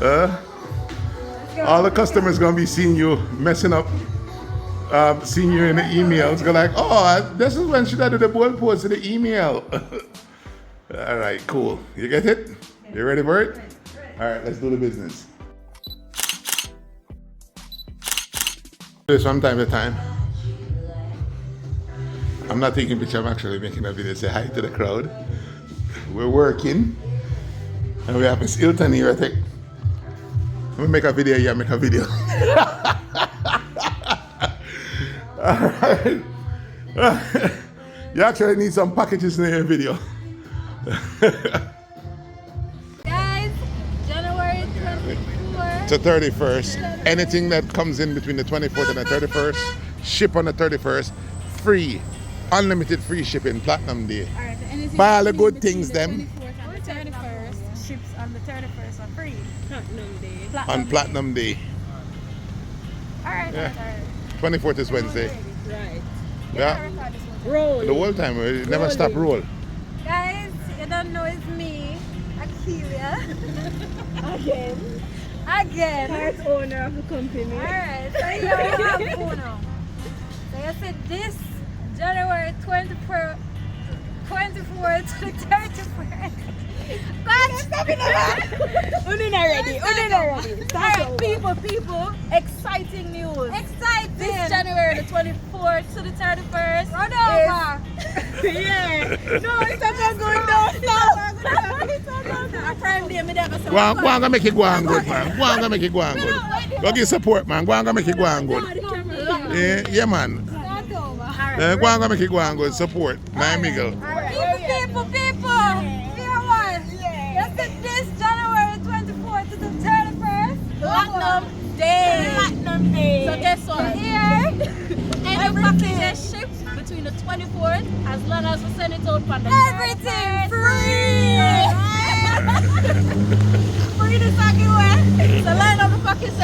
All the customers gonna be seeing you messing up, seeing you in the emails. Go like, oh, this is when should I do the bold post in the email? All right, cool. You get it? You ready for it? All right, let's do the business. This from time to time. I'm not taking a picture, I'm actually making a video. Say hi to the crowd. We're working. And we have Miss Hilton here, I think. I'm gonna make a video, yeah, make a video. Alright. You actually need some packages in your video. Guys, January 24th. To 31st. Anything that comes in between the 24th and the 31st, ship on the 31st, free. Unlimited free shipping, Platinum Day. Alright, so anything Buy all the between good things, the them. 24th and the 31st, ships on the 31st for free. Platinum Day. On Platinum Day. Alright, Yeah. alright. 24th is Wednesday. Right. Yeah. Roll. The whole time, we never stop roll. Guys, you don't know it's me, Akilia. Again. Part owner of the company. Alright, so you have Uno. So you said this January 24th to the 31st. God, stop it now. Already. Alright, people, exciting news. Exciting. This January the 24th to the 31st. Run over. Yeah. No, it's not going down. Go on, go make it go on good, man. Go on, go make it go on good. Go give support, man. Go on, go make it go on good. Yeah, man. Go on, go make it go on good. Support. Nine Miguel. People. Fear one. Yes, this January 24th to the 31st. Platinum Day. So guess what? Here, any package shipped between the 24th, as long as we send it out from the everything free. Free the second way. So line up the package